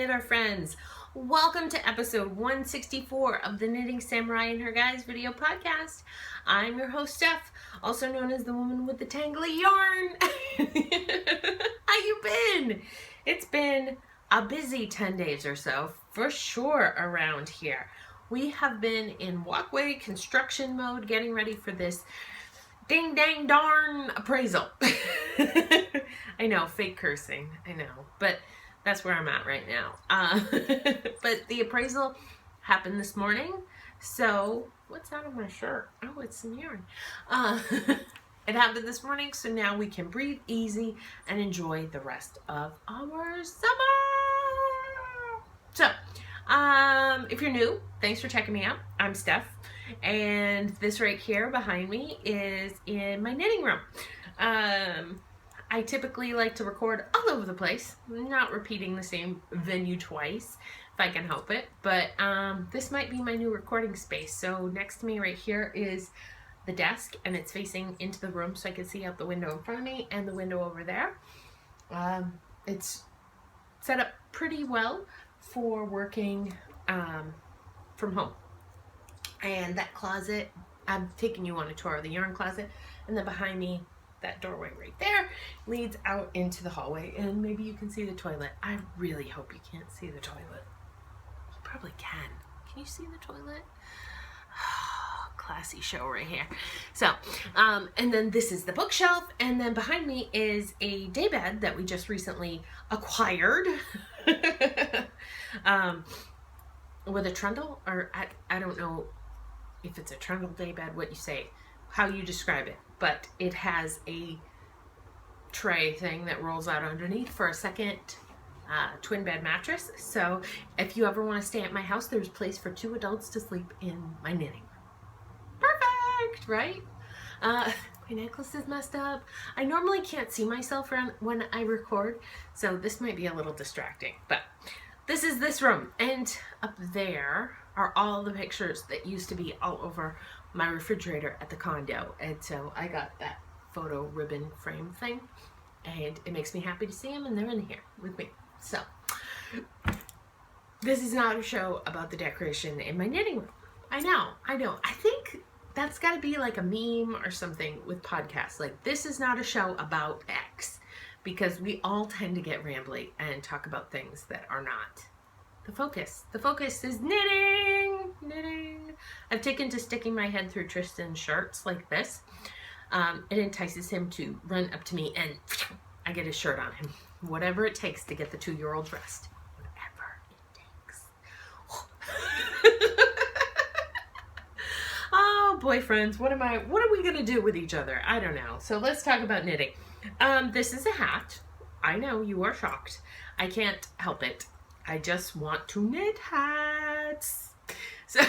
knitter friends. Welcome to episode 164 of the Knitting Samurai and Her Guys video podcast. I'm your host Steph, also known as the woman with the tangly yarn. How you been? It's been a busy 10 days or so for sure around here. We have been in walkway construction mode getting ready for this ding dang darn appraisal. I know, fake cursing, I know, but that's where I'm at right now. But the appraisal happened this morning, so what's that on my shirt? Oh, it's some yarn. It happened this morning, so now we can breathe easy and enjoy the rest of our summer. So, if you're new, thanks for checking me out. I'm Steph, and this right here behind me is in my knitting room. I typically like to record all over the place, not repeating the same venue twice if I can help it, but this might be my new recording space. So next to me right here is the desk, and it's facing into the room so I can see out the window in front of me and the window over there. It's set up pretty well for working from home. And that closet, I'm taking you on a tour of the yarn closet, and then behind me, that doorway right there leads out into the hallway, and maybe you can see the toilet. I really hope you can't see the toilet. You probably can. Can you see the toilet? Classy show right here. So, and then this is the bookshelf, and then behind me is a daybed that we just recently acquired. With a trundle, or I don't know if it's a trundle daybed, what you say, how you describe it, but it has a tray thing that rolls out underneath for a second twin bed mattress. So if you ever want to stay at my house, there's place for 2 adults to sleep in my knitting room. Perfect, right? My necklace is messed up. I normally can't see myself when I record, so this might be a little distracting, but this is this room, and up there are all the pictures that used to be all over my refrigerator at the condo, and so I got that photo ribbon frame thing, and it makes me happy to see them, and they're in here with me. So this is not a show about the decoration in my knitting room. I know. I think that's got to be like a meme or something with podcasts. Like, this is not a show about X, because we all tend to get rambly and talk about things that are not the focus. The focus is knitting. I've taken to sticking my head through Tristan's shirts like this. It entices him to run up to me, and I get his shirt on him. Whatever it takes to get the 2-year-old dressed. Whatever it takes. Oh, boyfriends, what are we gonna do with each other? I don't know. So let's talk about knitting. This is a hat. I know you are shocked. I can't help it. I just want to knit hats. So,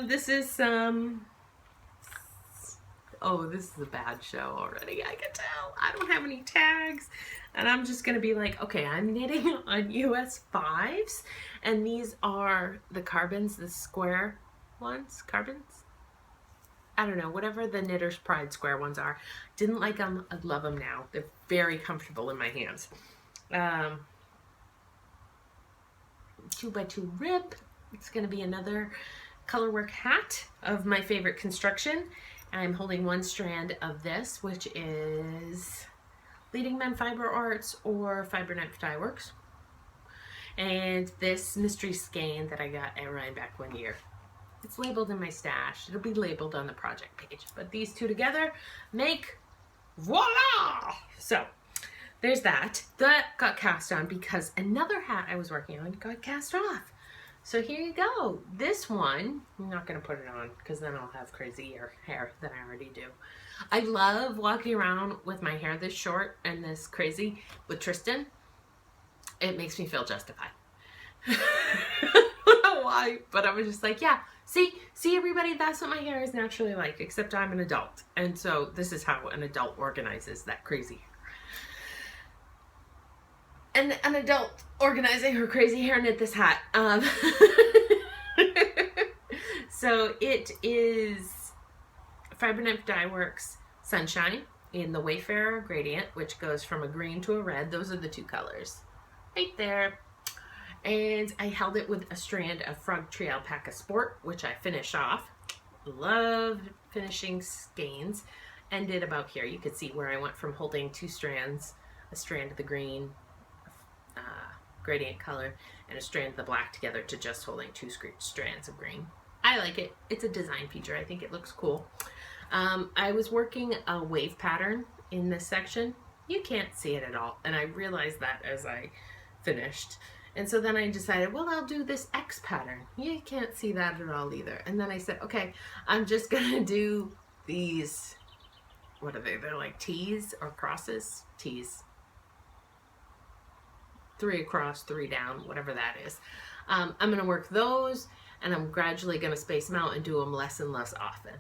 this is some, this is a bad show already. I can tell. I don't have any tags, and I'm just going to be like, okay, I'm knitting on US 5s, and these are the carbons, the square ones, carbons? I don't know, whatever the Knitter's Pride square ones are. Didn't like them. I love them now. They're very comfortable in my hands. 2x2 rib. It's going to be another colorwork hat of my favorite construction. I'm holding one strand of this, which is Leading Men Fiber Arts or Fiber Knife Dye Works. And this mystery skein that I got at Rhinebeck one year. It's labeled in my stash. It'll be labeled on the project page. But these two together make voila! So there's that. That got cast on because another hat I was working on got cast off. So here you go. This one, I'm not going to put it on because then I'll have crazy hair than I already do. I love walking around with my hair this short and this crazy with Tristan. It makes me feel justified. I don't know why, but I was just like, yeah, see everybody, that's what my hair is naturally like, except I'm an adult. And so this is how an adult organizes that crazy hair. And an adult organizing her crazy hair knit this hat. So it is Fiber Knife Dye Works Sunshine in the Wayfarer gradient, which goes from a green to a red. Those are the two colors. right there. And I held it with a strand of Frog Tree Alpaca Sport, which I finished off. Love finishing skeins. Ended about here. You could see where I went from holding two strands, a strand of the green gradient color and a strand of the black together to just holding two strands of green. I like it. It's a design feature. I think it looks cool. I was working a wave pattern in this section. You can't see it at all, and I realized that as I finished. And so then I decided, well, I'll do this X pattern. You can't see that at all either. And then I said, okay, I'm just gonna do these, what are they? They're like T's or crosses? T's. 3 across, 3 down, whatever that is. I'm gonna work those, and I'm gradually gonna space them out and do them less and less often.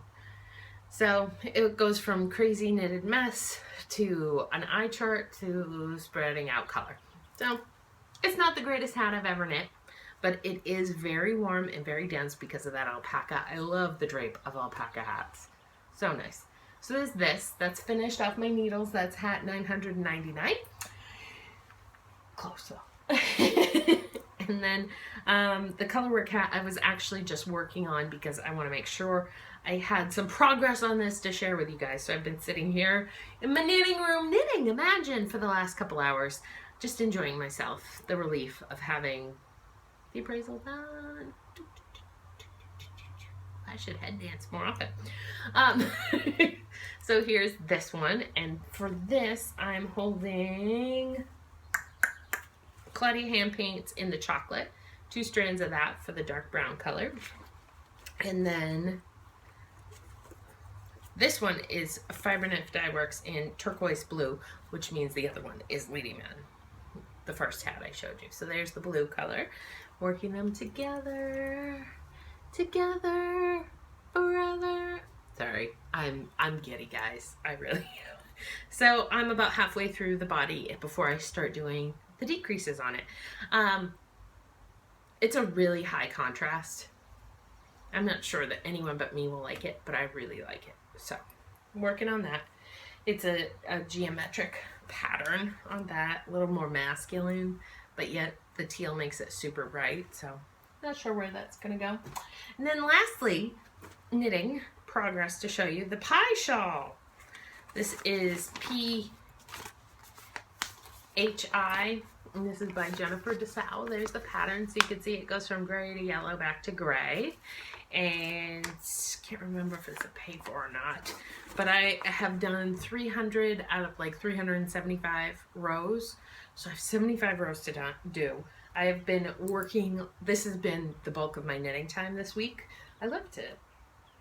So it goes from crazy knitted mess to an eye chart to spreading out color. So it's not the greatest hat I've ever knit, but it is very warm and very dense because of that alpaca. I love the drape of alpaca hats. So nice. So there's this. That's finished off my needles. That's hat 999. Close though. And then the colorwork hat I was actually just working on because I want to make sure I had some progress on this to share with you guys. So I've been sitting here in my knitting room knitting, imagine, for the last couple hours, just enjoying myself, the relief of having the appraisal done. I should head dance more often. So here's this one, and for this I'm holding Claudia hand paints in the chocolate, 2 strands of that for the dark brown color, and then this one is Fiberknife Dye Works in turquoise blue, which means the other one is Lady Man, the first hat I showed you. So there's the blue color, working them together forever. Sorry, I'm giddy, guys. I really am. So I'm about halfway through the body before I start doing the decreases on it. It's a really high contrast. I'm not sure that anyone but me will like it, but I really like it. So I'm working on that. It's a geometric pattern on that, a little more masculine, but yet the teal makes it super bright. So not sure where that's gonna go. And then lastly, knitting progress to show you the pie shawl. This is PHI, and this is by Jennifer DeSalle. There's the pattern, so you can see it goes from gray to yellow back to gray. And can't remember if it's a pay for or not, but I have done 300 out of like 375 rows. So I have 75 rows to do. I have been working, this has been the bulk of my knitting time this week. I love to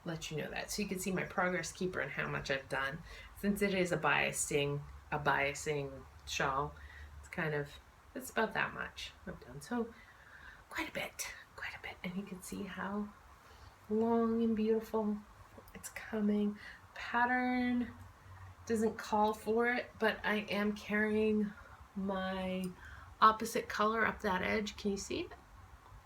let you know that, so you can see my progress keeper and how much I've done. Since it is a biasing shawl, it's about that much I've done. So quite a bit. And you can see how long and beautiful it's coming. Pattern doesn't call for it, but I am carrying my opposite color up that edge. Can you see it?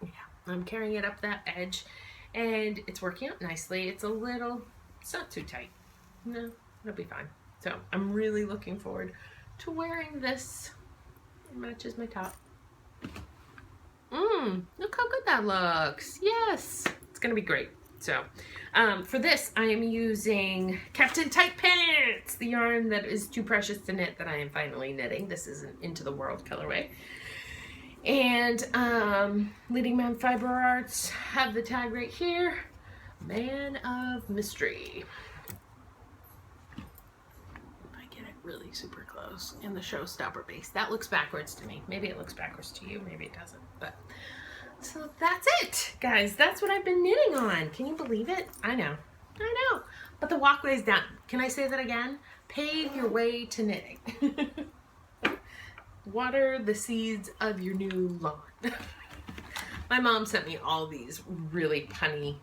Yeah, I'm carrying it up that edge, and it's working out nicely. It's not too tight. No, it'll be fine. So I'm really looking forward to wearing this. It matches my top. Look how good that looks. Yes, it's gonna be great. So for this, I am using Captain Tight Pants, the yarn that is too precious to knit that I am finally knitting. This is an Into the World colorway. And Leading Man Fiber Arts have the tag right here, Man of Mystery. If I get it really super close in the showstopper base. That looks backwards to me. Maybe it looks backwards to you, maybe it doesn't, but so that's it, guys. That's what I've been knitting on. Can you believe it? I know. But the walkway's done. Can I say that again? Pave your way to knitting. Water the seeds of your new lawn. My mom sent me all these really punny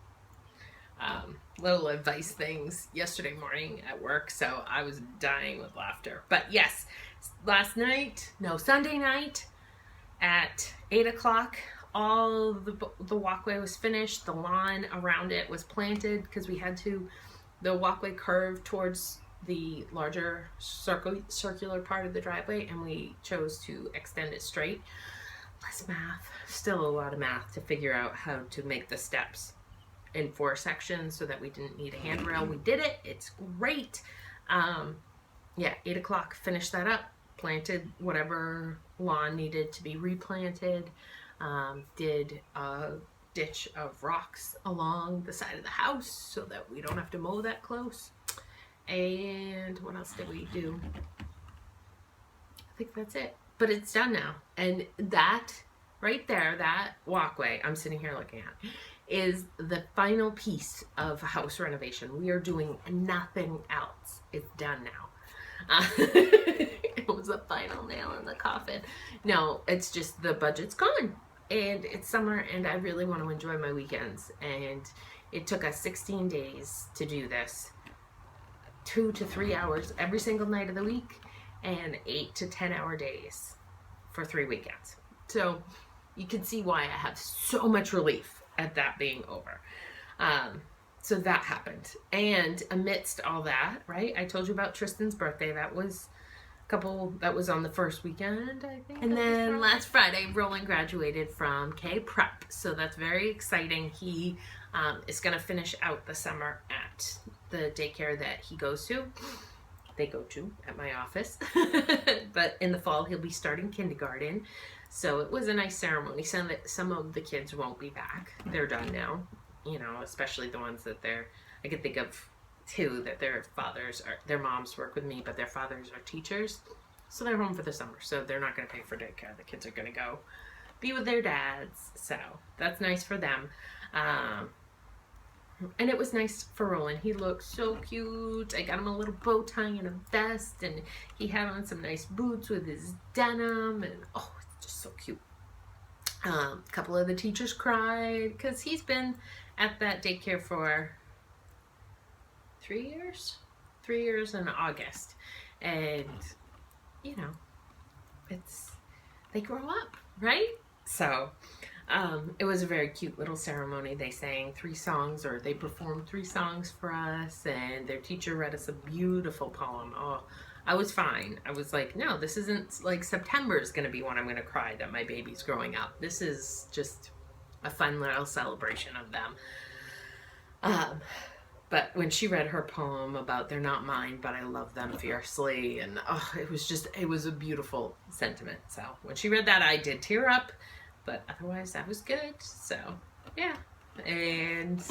little advice things yesterday morning at work, so I was dying with laughter. But yes, Sunday night at 8 o'clock, all the walkway was finished. The lawn around it was planted because the walkway curved towards the larger circular part of the driveway, and we chose to extend it straight. Less math, still a lot of math to figure out how to make the steps in 4 sections so that we didn't need a handrail. We did it. It's great. Yeah, 8 o'clock, finished that up, planted whatever lawn needed to be replanted, did a ditch of rocks along the side of the house so that we don't have to mow that close. And what else did we do? I think that's it. But it's done now. And that right there, that walkway I'm sitting here looking at, is the final piece of house renovation. We are doing nothing else. It's done now. It was the final nail in the coffin. No, it's just the budget's gone. And it's summer, and I really want to enjoy my weekends. And it took us 16 days to do this. 2 to 3 hours every single night of the week, and 8 to 10 hour days for 3 weekends. So you can see why I have so much relief at that being over. So that happened. And amidst all that, right, I told you about Tristan's birthday. That was on the first weekend, I think. And then last Friday, Roland graduated from K Prep. So that's very exciting. He is going to finish out the summer at the daycare that he goes to. They go to at my office. But in the fall, he'll be starting kindergarten. So it was a nice ceremony. Some of the kids won't be back. They're done now. You know, especially the ones that I can think of 2 that their moms work with me, but their fathers are teachers. So they're home for the summer. So they're not going to pay for daycare. The kids are going to go be with their dads. So that's nice for them. And it was nice for Roland. He looked so cute. I got him a little bow tie and a vest, and he had on some nice boots with his denim, and oh, it's just so cute. A couple of the teachers cried because he's been at that daycare for 3 years? 3 years in August. And, you know, they grow up, right? So, it was a very cute little ceremony. They sang 3 songs, or they performed 3 songs for us, and their teacher read us a beautiful poem. Oh, I was fine. I was like, no, this isn't like September is going to be when I'm going to cry that my baby's growing up. This is just a fun little celebration of them. But when she read her poem about they're not mine, but I love them fiercely, and it was a beautiful sentiment. So when she read that, I did tear up. But otherwise, that was good. So, yeah. And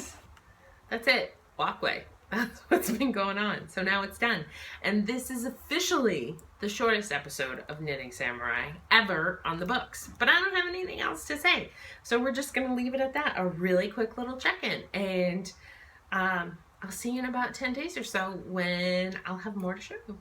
that's it. Walkway. That's what's been going on. So now it's done. And this is officially the shortest episode of Knitting Samurai ever on the books. But I don't have anything else to say. So we're just going to leave it at that. A really quick little check-in. And I'll see you in about 10 days or so when I'll have more to show you.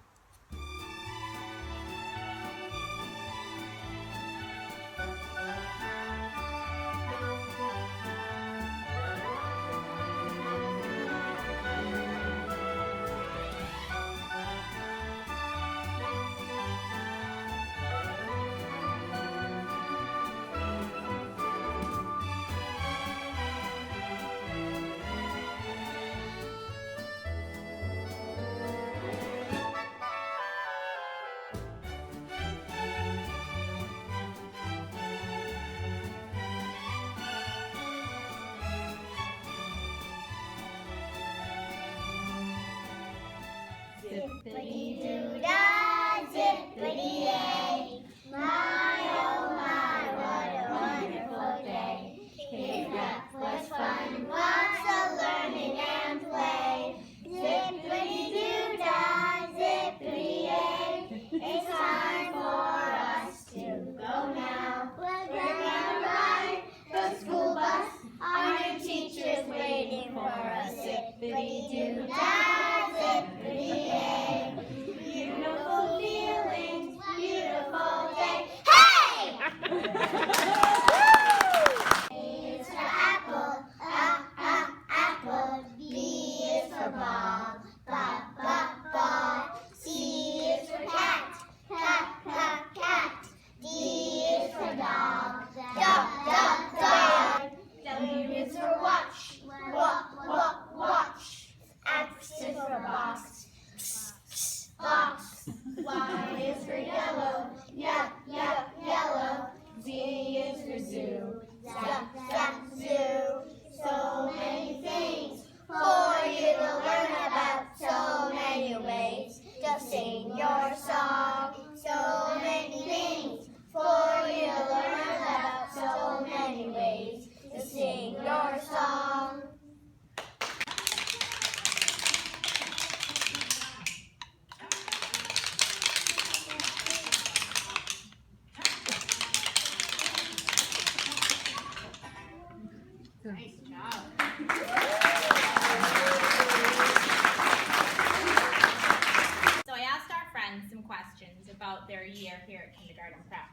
Zippity-doo-dah, zippity-yay. My, oh my, what a wonderful day. K Prep was fun, lots of learning and play. Zippity-doo-dah, zippity-yay. It's time for us to go now. We're gonna ride the school bus. Our new teacher's waiting for us. Zippity-doo-dah, zippity-yay. Beautiful feelings, beautiful day. Hey! A is for apple, apple. B is for ball, ball. C is for cat, cat. D is for dog, dog. W is for watch, watch. X is for box, Fox. Y is for yellow. Yellow. Z is for zoo. Zoo. So many things for you to learn about. So many ways to sing your song. So many things for you to learn about. So many ways to sing your song. Nice job. So I asked our friends some questions about their year here at Kindergarten Prep.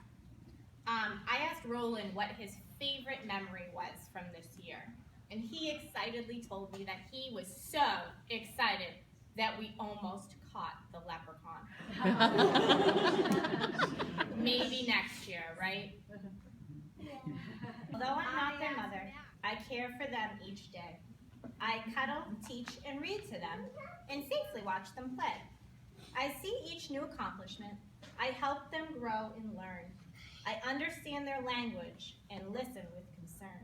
I asked Roland what his favorite memory was from this year, and he excitedly told me that he was so excited that we almost caught the leprechaun. Maybe next year, right? Although I'm not their mother, I care for them each day. I cuddle, teach, and read to them, and safely watch them play. I see each new accomplishment. I help them grow and learn. I understand their language and listen with concern.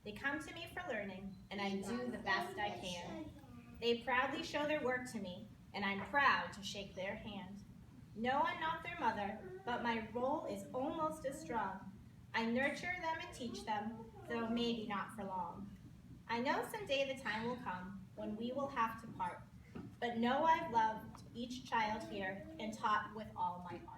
They come to me for learning, and I do the best I can. They proudly show their work to me, and I'm proud to shake their hand. No, I'm not their mother, but my role is almost as strong. I nurture them and teach them, though maybe not for long. I know someday the time will come when we will have to part, but know I've loved each child here and taught with all my heart.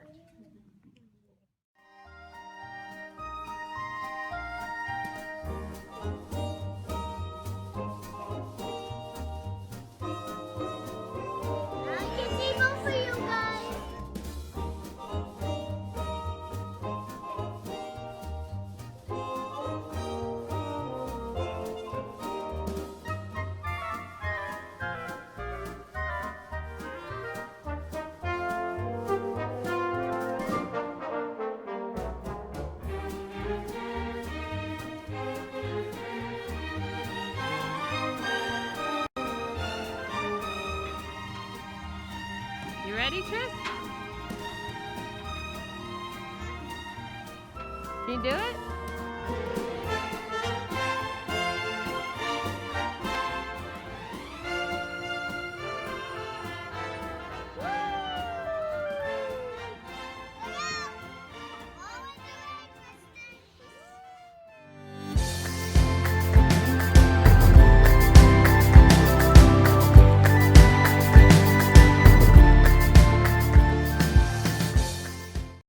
You ready, Tris? Can you do it?